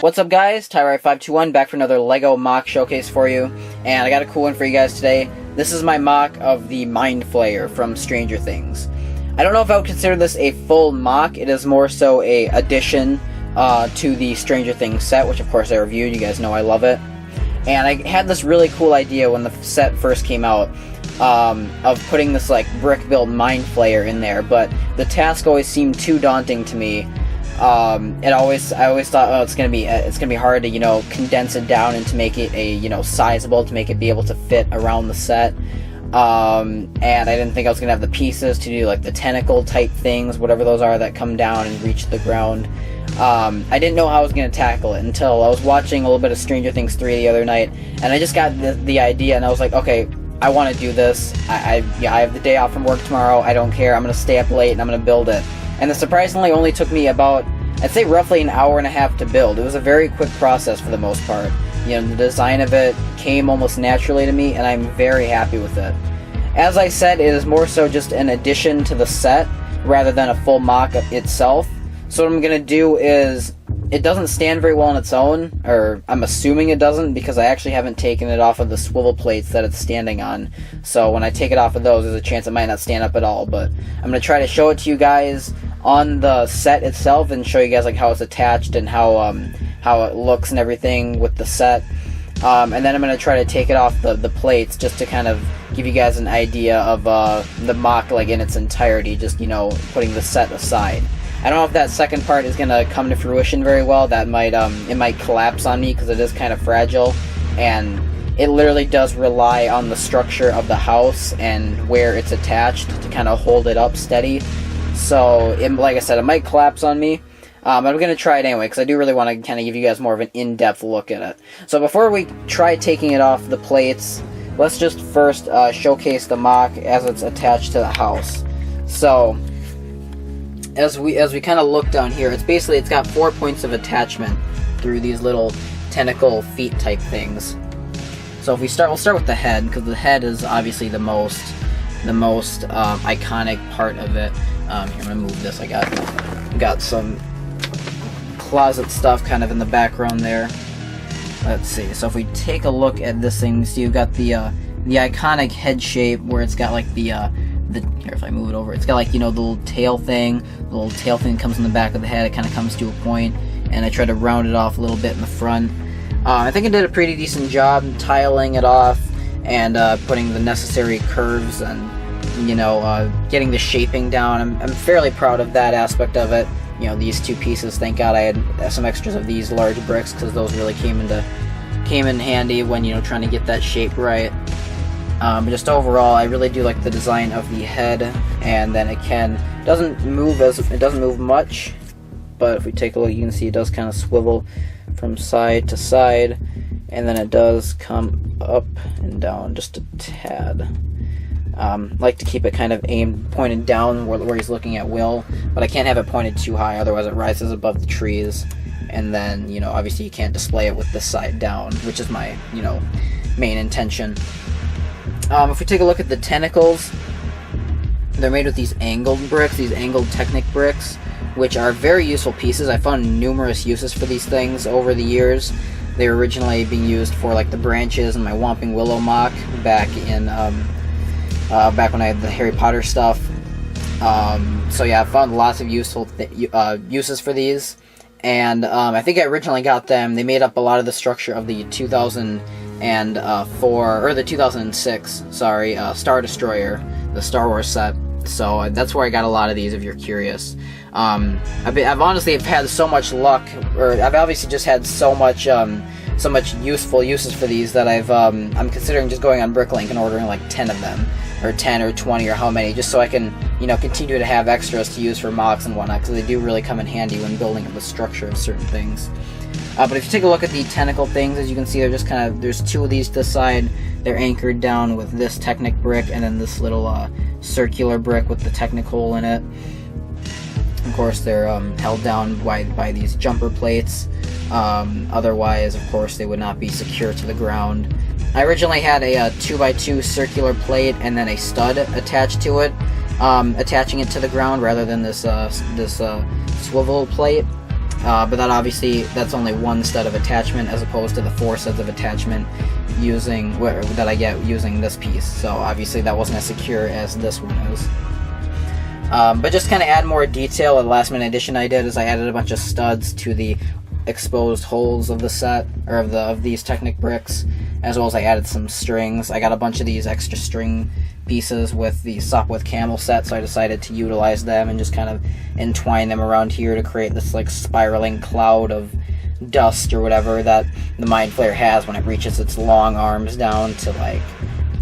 What's up guys, Tyrai521 back for another LEGO MOC showcase for you, and I got a cool one for you guys today. This is my MOC of the Mind Flayer from Stranger Things. I don't know if I would consider this a full MOC, it is more so a addition to the Stranger Things set, which of course I reviewed, you guys know I love it. And I had this really cool idea when the set first came out, of putting this like brick-built Mind Flayer in there, but the task always seemed too daunting to me. I always thought, oh, it's gonna be hard to, condense it down and to make it a, sizable, to make it be able to fit around the set. And I didn't think I was gonna have the pieces to do like the tentacle type things, whatever those are that come down and reach the ground. I didn't know how I was gonna tackle it until I was watching a little bit of Stranger Things 3 the other night, and I just got the idea, and I was like, okay, I want to do this. I have the day off from work tomorrow. I don't care. I'm gonna stay up late and I'm gonna build it. And it surprisingly only took me about, I'd say roughly an hour and a half to build. It was a very quick process for the most part. The design of it came almost naturally to me, and I'm very happy with it. As I said, it is more so just an addition to the set, rather than a full MOC itself. So what I'm going to do is, it doesn't stand very well on its own, or I'm assuming it doesn't, because I actually haven't taken it off of the swivel plates that it's standing on. So when I take it off of those, there's a chance it might not stand up at all, but I'm going to try to show it to you guys on the set itself and show you guys like how it's attached and how it looks and everything with the set. And then I'm going to try to take it off the plates just to kind of give you guys an idea of the MOC like in its entirety, just putting the set aside. I don't know if that second part is going to come to fruition very well. That might it might collapse on me because it is kind of fragile, and it literally does rely on the structure of the house and where it's attached to kind of hold it up steady. So, like I said, it might collapse on me. I'm going to try it anyway, because I do really want to kind of give you guys more of an in-depth look at it. So before we try taking it off the plates, let's just first showcase the MOC as it's attached to the house. So, as we kind of look down here, it's got 4 points of attachment through these little tentacle feet type things. So if we'll start with the head, because the head is obviously the most iconic part of it. Here, I'm gonna move this. I got some closet stuff kind of in the background there. Let's see. So if we take a look at this thing, you see you've got the iconic head shape where it's got like here, if I move it over, it's got like the little tail thing. The little tail thing comes in the back of the head. It kind of comes to a point, and I try to round it off a little bit in the front. I think I did a pretty decent job tiling it off and putting the necessary curves and getting the shaping down. I'm fairly proud of that aspect of it. These two pieces, thank God I had some extras of these large bricks, because those really came in handy when trying to get that shape right. But just overall, I really do like the design of the head, and then it doesn't move much, but if we take a look, you can see it does kind of swivel from side to side, and then it does come up and down just a tad. Like to keep it kind of pointed down where he's looking at Will, but I can't have it pointed too high, otherwise it rises above the trees, and then obviously you can't display it with this side down, which is my main intention. If we take a look at the tentacles, they're made with these angled bricks, these angled Technic bricks, which are very useful pieces. I found numerous uses for these things over the years. They were originally being used for like the branches in my Whomping Willow MOC back when I had the Harry Potter stuff. So yeah, I found lots of useful uses for these, and I think I originally got them. They made up a lot of the structure of the 2006, Star Destroyer, the Star Wars set. So that's where I got a lot of these, if you're curious. I've honestly had so much luck, or I've obviously just had so much useful uses for these that I'm considering just going on Bricklink and ordering like 10 of them, or 10 or 20 or how many, just so I can continue to have extras to use for MOCs and whatnot, because they do really come in handy when building up the structure of certain things. But if you take a look at the tentacle things, as you can see, they're just there's two of these to the side. They're anchored down with this Technic brick, and then this little circular brick with the Technic hole in it. Of course, they're held down by these jumper plates. Otherwise, of course, they would not be secure to the ground. I originally had a 2x2 circular plate and then a stud attached to it, attaching it to the ground rather than this swivel plate. But that obviously, that's only one set of attachment as opposed to the 4 sets of attachment that I get using this piece. So obviously that wasn't as secure as this one is. But just kind of add more detail. The last minute addition I did is I added a bunch of studs to the exposed holes of the set, or of these Technic bricks, as well as I added some strings. I got a bunch of these extra string pieces with the Sopwith Camel set, so I decided to utilize them and just kind of entwine them around here to create this like spiraling cloud of dust or whatever that the Mind Flayer has when it reaches its long arms down to like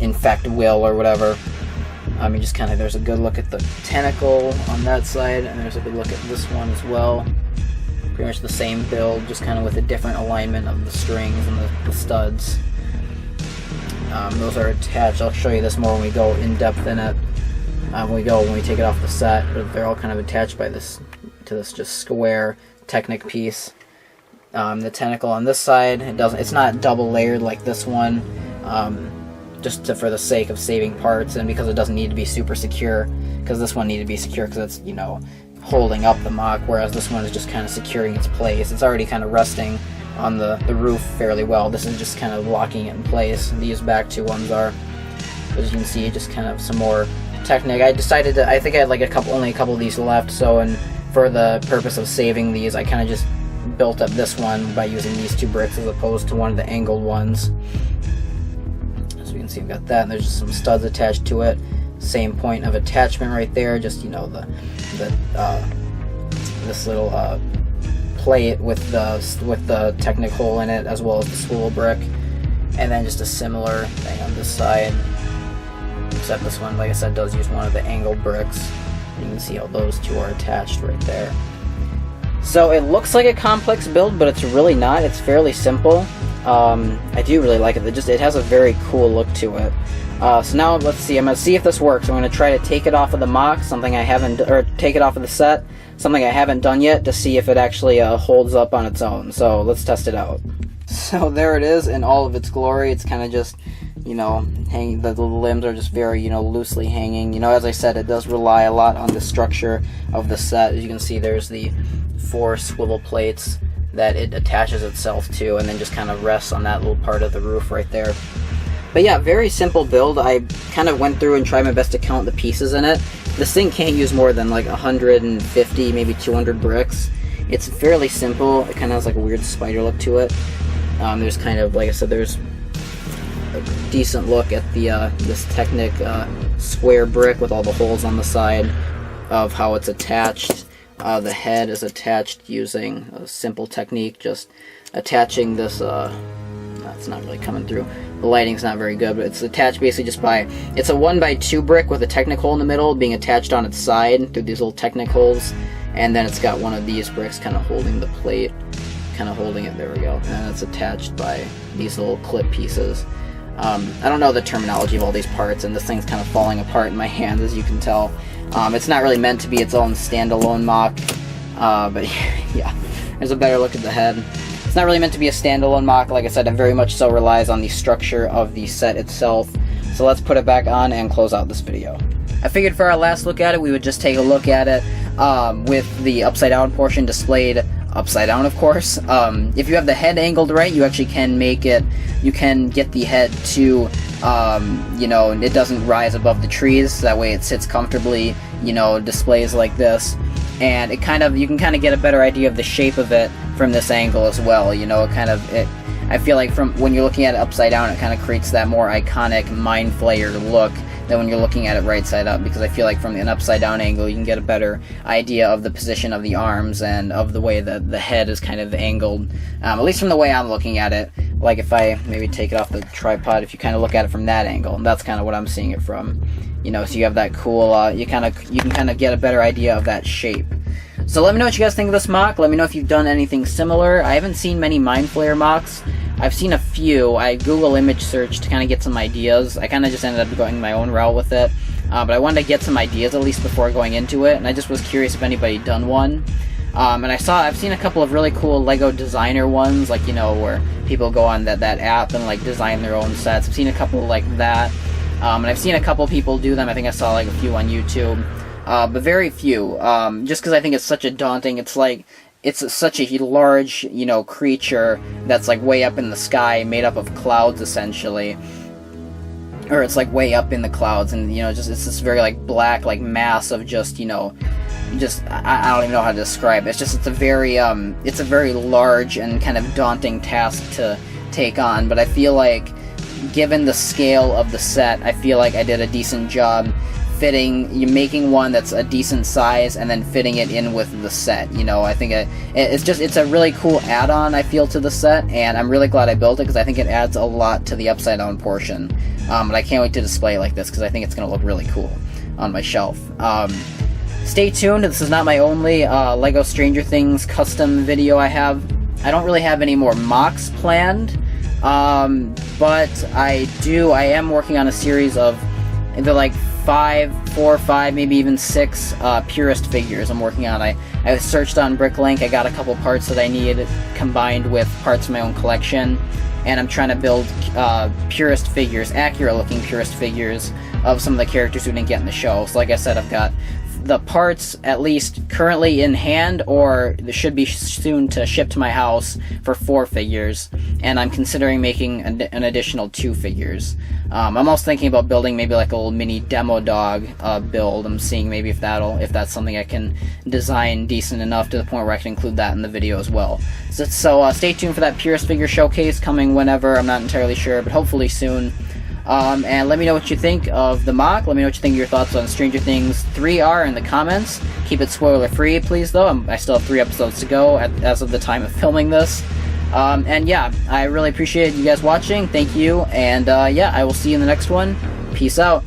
infect Will or whatever. You just kind of, there's a good look at the tentacle on that side, and there's a good look at this one as well. Pretty much the same build, just kind of with a different alignment of the strings and the studs. Those are attached. I'll show you this more when we go in depth in it. When we take it off the set, but they're all kind of attached by this to this just square Technic piece. The tentacle on this side, it's not double layered like this one, for the sake of saving parts, and because it doesn't need to be super secure, because this one needed to be secure because it's, holding up the MOC, whereas this one is just kind of securing its place. It's already kind of resting on the roof fairly well. This is just kind of locking it in place. These back two ones are, as you can see, just kind of some more Technic. I decided I think I had like only a couple of these left, so for the purpose of saving these, I kind of just built up this one by using these 2 bricks as opposed to one of the angled ones. So you can see we've got that, and there's just some studs attached to it. Same point of attachment right there, just this little plate with the Technic hole in it, as well as the swivel brick, and then just a similar thing on this side, except this one, like I said, does use one of the angled bricks. You can see how those 2 are attached right there. So it looks like a complex build, but it's really not. It's fairly simple. I do really like it. It has a very cool look to it. So now let's see. I'm gonna see if this works. I'm gonna try to take it off of the MOC, take it off of the set, something I haven't done yet, to see if it actually holds up on its own. So let's test it out. So there it is in all of its glory. It's kind of just, hanging. The limbs are just very, loosely hanging. As I said, it does rely a lot on the structure of the set. As you can see, there's the 4 swivel plates that it attaches itself to, and then just kind of rests on that little part of the roof right there. But yeah, very simple build. I kind of went through and tried my best to count the pieces in it. This thing can't use more than like 150, maybe 200 bricks. It's fairly simple. It kind of has like a weird spider look to it. There's kind of, like I said, there's a decent look at the this Technic square brick with all the holes on the side of how it's attached. The head is attached using a simple technique, just attaching this, that's not really coming through. The lighting's not very good, but it's attached basically just it's a 1x2 brick with a Technic hole in the middle being attached on its side through these little Technic holes, and then it's got one of these bricks kind of holding the plate, kind of holding it, there we go, and then it's attached by these little clip pieces. I don't know the terminology of all these parts, and this thing's kind of falling apart in my hands, as you can tell. It's not really meant to be its own standalone MOC, but yeah, there's a better look at the head. It's not really meant to be a standalone MOC. Like I said, it very much so relies on the structure of the set itself. So let's put it back on and close out this video. I figured for our last look at it, we would just take a look at it with the upside down portion displayed upside down, of course. If you have the head angled right, you actually can make it, you can get the head to, it doesn't rise above the trees, so that way it sits comfortably, displays like this. And you can kind of get a better idea of the shape of it from this angle as well. I feel like from when you're looking at it upside down, it kind of creates that more iconic Mind Flayer look than when you're looking at it right side up, because I feel like from an upside down angle you can get a better idea of the position of the arms and of the way that the head is kind of angled, at least from the way I'm looking at it. Like if I maybe take it off the tripod, if you kind of look at it from that angle, and that's kind of what I'm seeing it from. So you have that cool, you can kind of get a better idea of that shape. So let me know what you guys think of this MOC. Let me know if you've done anything similar. I haven't seen many Mind Flayer MOCs. I've seen a few. I Google image search to kind of get some ideas. I kind of just ended up going my own route with it. But I wanted to get some ideas at least before going into it, and I just was curious if anybody had done one. And I've seen a couple of really cool Lego designer ones, like, where people go on that app and like design their own sets. I've seen a couple like that. And I've seen a couple people do them. I think I saw like a few on YouTube. But very few, just because I think it's such a daunting, it's like, it's such a large, you know, creature that's like way up in the sky, made up of clouds essentially. Or it's like way up in the clouds, and you know, just it's this very like black like mass of just, you know, just I don't even know how to describe it. It's a very large and kind of daunting task to take on, but I feel like given the scale of the set, I feel like I did a decent job making one that's a decent size and then fitting it in with the set. You know, I think it's a really cool add-on, I feel, to the set, and I'm really glad I built it because I think it adds a lot to the upside down portion. But I can't wait to display it like this because I think it's going to look really cool on my shelf. Stay tuned. This is not my only LEGO Stranger Things custom video I have. I don't really have any more MOCs planned, but I am working on a series of either like 4 or 5, maybe even 6 purist figures I'm working on. I searched on Bricklink, I got a couple parts that I need combined with parts of my own collection, and I'm trying to build purist figures, accurate looking purist figures of some of the characters who didn't get in the show. So like I said, I've got the parts at least currently in hand, or they should be soon to ship to my house for 4 figures, and I'm considering making an additional 2 figures. I'm also thinking about building maybe like a little mini demo dog build. I'm seeing maybe if that's something I can design decent enough to the point where I can include that in the video as well. So stay tuned for that purist figure showcase coming whenever, I'm not entirely sure, but hopefully soon. And let me know what you think of the MOC. Let me know what you think of your thoughts on Stranger Things 3R in the comments. Keep it spoiler free, please, though. I still have 3 episodes to go as of the time of filming this. And yeah, I really appreciate you guys watching. Thank you. And yeah, I will see you in the next one. Peace out.